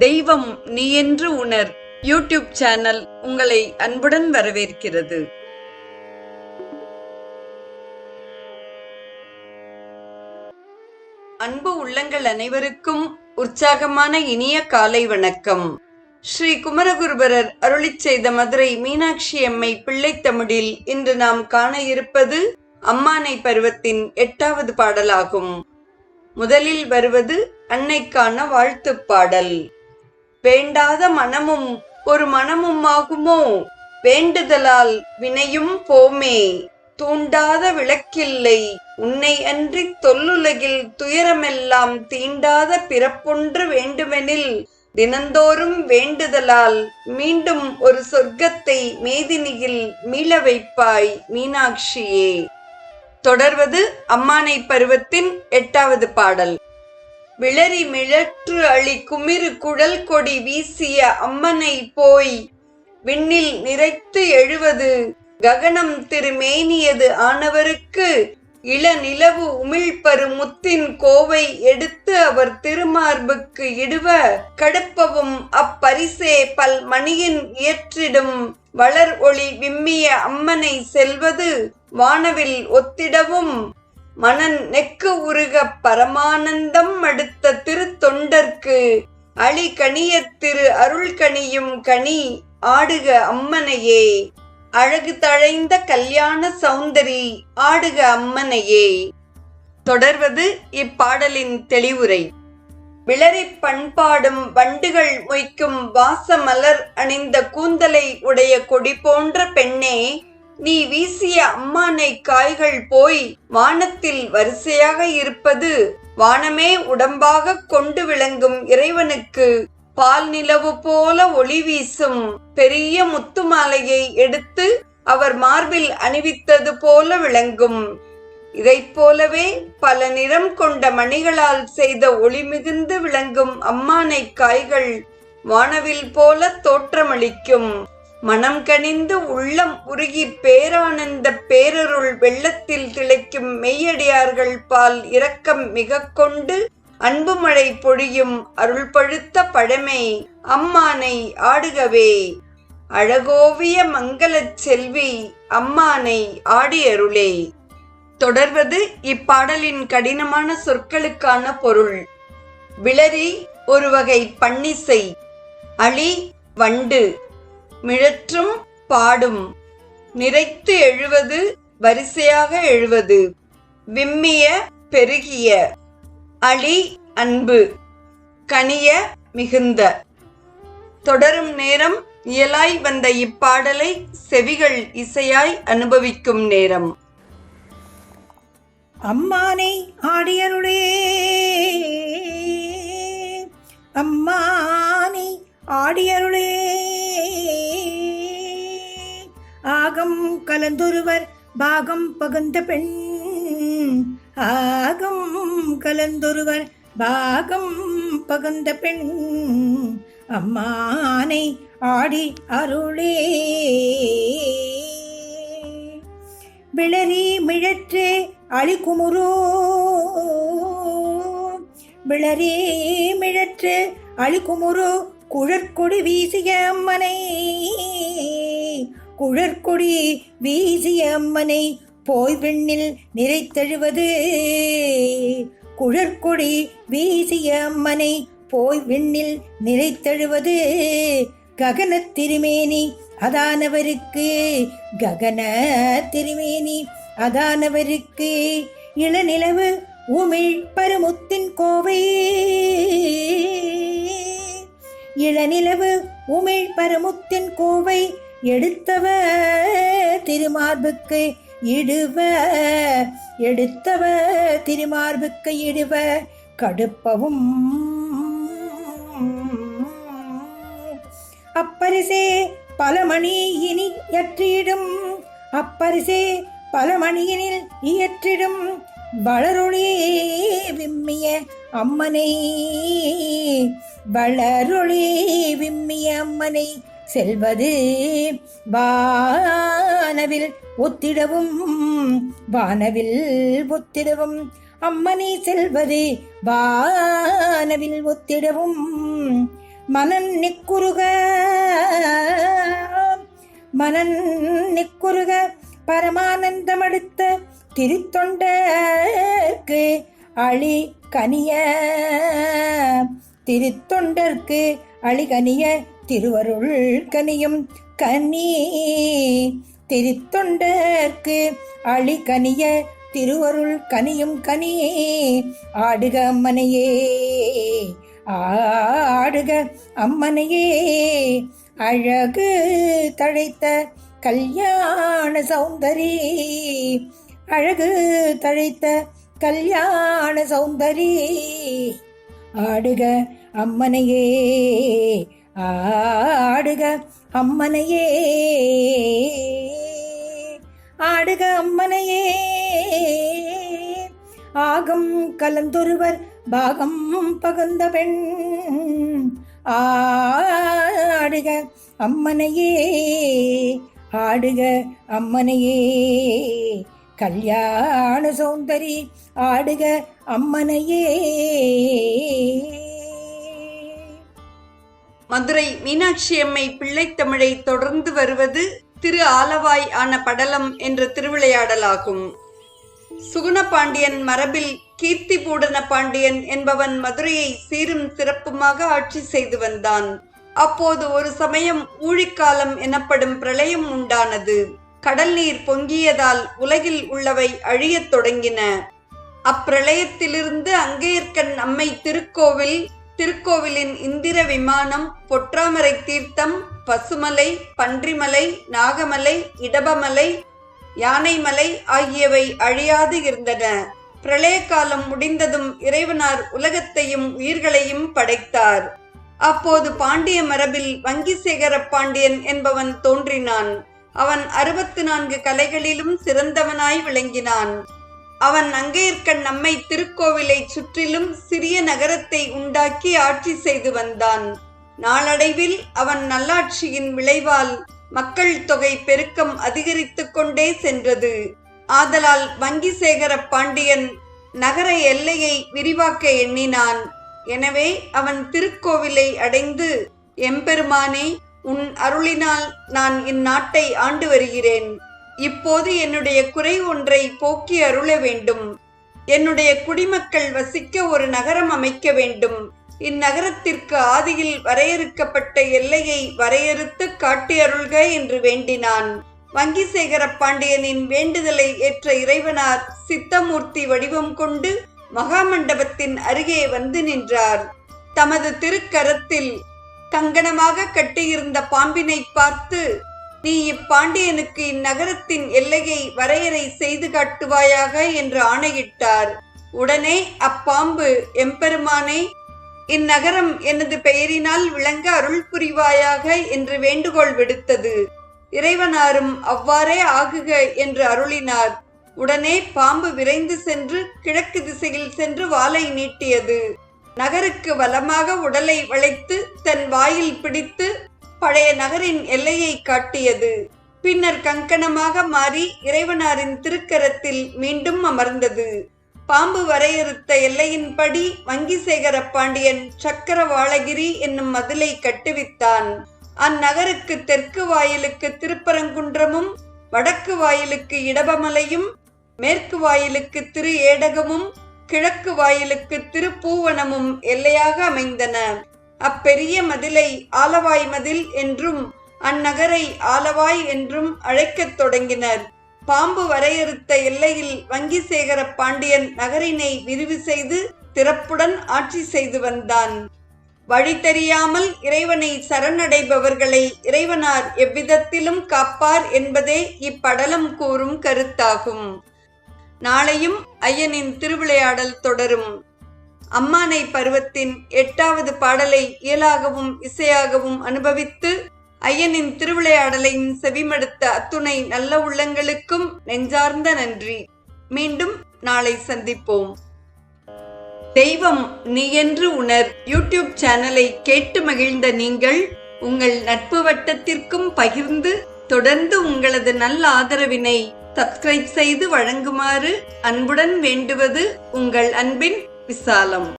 தெய்வம் நீ என்று உணர் யூடியூப் சேனல் உங்களை அன்புடன் வரவேற்கிறது. அன்பு உள்ளங்கள் அனைவருக்கும் உற்சாகமான இனிய காலை வணக்கம். ஸ்ரீ குமரகுருபரர் அருளிச் செய்த மதுரை மீனாட்சி அம்மை பிள்ளைத்தமிழில் இன்று நாம் காண இருப்பது அம்மானை பருவத்தின் 8வது பாடலாகும். முதலில் வருவது அன்னைக்கான வாழ்த்துப் பாடல். வேண்டாத மனமும் ஒரு மனமும் ஆகுமோ, வேண்டுதலால் வினையும் போமே. தூண்டாத விளக்கில்லை உன்னை அன்றி தொல்லுலகில் துயரமெல்லாம் தீண்டாத பிறப்பொன்று வேண்டுமெனில் தினந்தோறும் வேண்டுதலால் மீண்டும் ஒரு சொர்க்கத்தை மேதினியில் மீள வைப்பாய் மீனாட்சியே. தொடர்வது அம்மானை பருவத்தின் 8வது பாடல். விளரி மிழற்று அழி குமிரு குழல் கொடி வீசிய அம்மனை போய் விண்ணில் நிறைத்து எழுவது ககனம் திருமேனியது ஆனவருக்கு இளநிலவு உமிழ்பரு முத்தின் கோவை எடுத்து அவர் திருமார்புக்கு இடுவ கடுப்பவும் அப்பரிசே பல் மணியின் இயற்றிடும் வளர் ஒளி விம்மிய அம்மனை செல்வது வானவில் ஒத்திடவும் மனன் நெக்கு உருக பரமானந்தம் அடுத்த திருத்தொண்டர்க்கு அழி கனிய திரு அருள் கனியும் கனி ஆடுக அம்மனையே. அழகு தழைந்த கல்யாண சௌந்தரி ஆடுக அம்மனையே. தொடர்வது இப்பாடலின் தெளிவுரை. விளரி பண்பாடும் வண்டுகள் மொய்க்கும் வாசமலர் அணிந்த கூந்தலை உடைய கொடி போன்ற பெண்ணே, நீ வீசிய அம்மானை காய்கள் போய் வானத்தில் வரிசையாக இருப்பது வானமே உடம்பாக கொண்டு விளங்கும் இறைவனுக்கு பால் நிலவு போல ஒளி வீசும் பெரிய முத்து மாலையை எடுத்து அவர் மார்பில் அணிவித்தது போல விளங்கும். இதைப் போலவே பல நிறம் கொண்ட மணிகளால் செய்த ஒளி மிகுந்து விளங்கும் அம்மானை காய்கள் வானவில் போல தோற்றமளிக்கும். மனம் கனிந்து உள்ளம் உருகி பேரானந்த பேரருள் வெள்ளத்தில் திளைக்கும் மெய்யடியார்கள் பால் இரக்கம் மிக கொண்டு அன்பு மழை பொழியும் அருள் பழுத்த பழமை அம்மானை ஆடுகவே. அழகோவிய மங்களச் செல்வி அம்மானை ஆடியருளே. தொடர்வது இப்பாடலின் கடினமான சொற்களுக்கான பொருள். விளரி ஒரு வகை பன்னிசை, அழி வண்டு, மிழற்றும் பாடும், நிறைத்து எழுவது வரிசையாக எழுவது, விம்மிய பெருகிய, அழி அன்பு, கனிய மிகுந்த. தொடரும் நேரம் இயலாய் வந்த இப்பாடலை செவிகள் இசையாய் அனுபவிக்கும் நேரம். அம்மானை ஆடியருளே, அம்மானை ஆடியருளே. ஆகம் கலந்தொருவர் பாகம் பகுந்த பெண், ஆகம் கலந்தொருவர் பாகம் பகுந்த பெண் அம்மானை ஆடி அருளே. விளரி மிழற்றே அழிகுமுரோ, விளரி மிழற்றே அழிகுமுரோ குழற்கொடி வீசிய அம்மனை, குழற்கொடி வீசிய அம்மனை போய் விண்ணில் நிறைத்தெழுவது, குழற்கொடி வீசிய அம்மனை போய் விண்ணில் நிறைத்தெழுவது ககன திருமேனி அதானவருக்கு, ககன திருமேனி அதானவருக்கு இளநிலவு உமிழ் பருமுத்தின் கோவை, இளநிலவு உமிழ் பருமுத்தின் கோவை எடுத்தவ திருமார்புக்கு இடுவ, எடுத்தவ திருமார்புக்கு இடுவ கடுப்பவும் அப்பரிசே பல மணி இனி இயற்றிடும், அப்பரிசே பல மணியினில் இயற்றிடும் வளரொளி விம்மிய அம்மனை, வளரொளி விம்மிய அம்மனை செல்வது வானவில் ஒத்திடவும், வானவில் ஒத்திடவும் அம்மனை செல்வது வானவில் ஒத்திடவும் மனன் நிக்குருக பரமானந்தமடுத்த திருத்தொண்டர்க்கு அழி கனிய திருவருள் கனியும் கனி திருத்தொண்டர்க்கு அழி கனிய திருவருள் கனியும் கனி ஆடுக அம்மனையே அழகு தழைத்த கல்யாண சௌந்தரி ஆடுக அம்மனையே ஆகம் கலந்தொருவர் பாகம் பகுந்த பெண் ஆடுக அம்மனையே கல்யாண சௌந்தரி ஆடுக அம்மனையே. மதுரை மீனாட்சி அம்மை பிள்ளைத்தமிழை தொடர்ந்து வருவது திரு ஆலவாய் ஆன படலம் என்ற திருவிளையாடலாகும். சுகுணபாண்டியன் மரபில் கீர்த்தி பூடன பாண்டியன் என்பவன் மதுரையை சீரும் சிறப்புமாக ஆட்சி செய்து வந்தான். அப்போது ஒரு சமயம் ஊழிக்காலம் எனப்படும் பிரளயம் உண்டானது. கடல் நீர் பொங்கியதால் உலகில் உள்ளவை அழியத் தொடங்கின. அப்பிரளயத்திலிருந்து அங்கேயர்க்கண் அம்மை திருக்கோவிலின் இந்திர விமானம், பொற்றாமரை தீர்த்தம், பசுமலை, பன்றிமலை, நாகமலை, இடபமலை, யானைமலை ஆகியவை அழியாது இருந்தன. பிரளய காலம் முடிந்ததும் இறைவனார் உலகத்தையும் உயிர்களையும் படைத்தார். அப்போது பாண்டிய மரபில் வங்கிசேகர பாண்டியன் என்பவன் தோன்றினான். அவன் 64 கலைகளிலும் சிறந்தவனாய் விளங்கினான். அவன் அங்கேயர்க்கண் அம்மை திருக்கோவிலை சுற்றிலும் சிறிய நகரத்தை உண்டாக்கி ஆட்சி செய்து வந்தான். நாளடைவில் அவன் நல்லாட்சியின் விளைவால் மக்கள் தொகை பெருக்கம் அதிகரித்து கொண்டே சென்றது. ஆதலால் வங்கிசேகர பாண்டியன் நகர எல்லையை விரிவாக்க எண்ணினான். எனவே அவன் திருக்கோவிலை அடைந்து, எம்பெருமானே, உன் அருளினால் நான் இந்நாட்டை ஆண்டு வருகிறேன். இப்போது என்னுடைய குறை ஒன்றை போக்கி அருள வேண்டும். என்னுடைய குடிமக்கள் வசிக்க ஒரு நகரம் அமைக்க வேண்டும். இந்நகரத்திற்கு ஆதியில் வரையறுக்கப்பட்ட எல்லையை வரையறுத்து காட்டி அருள்க என்று வேண்டினான். வங்கிசேகர பாண்டியனின் வேண்டுதலை ஏற்ற இறைவனார் சித்தமூர்த்தி வடிவம் கொண்டு மகாமண்டபத்தின் அருகே வந்து நின்றார். தமது திருக்கரத்தில் கங்கணமாக கட்டியிருந்த பாம்பினை பார்த்து, நீ இப்பாண்டியனுக்கு இந்நகரத்தின் எல்லையை வரையறை செய்து காட்டுவாயாக என்று ஆணையிட்டார். உடனே அப்பாம்பு, எம்பெருமானே, இந்நகரம் எனது பெயரினால் விளங்க அருள் புரிவாயாக என்று வேண்டுகோள் விடுத்தது. இறைவனாரும் அவ்வாறே ஆகுக என்று அருளினார். உடனே பாம்பு விரைந்து சென்று கிழக்கு திசையில் சென்று வாலை நீட்டியது. நகருக்கு வலமாக உடலை வளைத்து தன் வாயில் பிடித்து பழைய நகரின் எல்லையை காட்டியது. பின்னர் கங்கணமாக மாறி இறைவனாரின் திருக்கரத்தில் மீண்டும் அமர்ந்தது. பாம்பு வரையறுத்த எல்லையின்படி வங்கிசேகர பாண்டியன் சக்கரவாளகிரி என்னும் மதிலை கட்டுவித்தான். அந்நகருக்கு தெற்கு வாயிலுக்கு திருப்பரங்குன்றமும், வடக்கு வாயிலுக்கு இடபமலையும், மேற்கு வாயிலுக்கு திரு ஏடகமும், கிழக்கு வாயிலுக்கு திருப்பூவனமும் எல்லையாக அமைந்தன. அப்பெரிய மதிலை ஆலவாய் மதில் என்றும் அந்நகரை ஆலவாய் என்றும் அழைக்கத் தொடங்கினர். பாம்பு வரையறுத்த எல்லையில் வங்கிசேகர பாண்டியன் நகரினை விரிவு செய்து சிறப்புடன் ஆட்சி செய்து வந்தான். வழி தெரியாமல் இறைவனை சரணடைபவர்களை இறைவனார் எவ்விதத்திலும் காப்பார் என்பதே இப்படலம் கூறும் கருத்தாகும். நாளையும் ஐயனின் திருவிளையாடல் தொடரும். அம்மானை பருவத்தின் 8வது பாடலை இயலாகவும் இசையாகவும் அனுபவித்து ஐயனின் திருவிளையாடலையும் செவிமடுத்த அத்துணை நல்ல உள்ளங்களுக்கும் நெஞ்சார்ந்த நன்றி. மீண்டும் நாளை சந்திப்போம். தெய்வம் நீ என்று உணர் யூடியூப் சேனலை கேட்டு மகிழ்ந்த நீங்கள் உங்கள் நட்பு வட்டத்திற்கும் பகிர்ந்து தொடர்ந்து உங்களது நல்ல ஆதரவினை சப்ஸ்கிரைப் செய்து வழங்குமாறு அன்புடன் வேண்டுவது உங்கள் அன்பின் விசாலம்.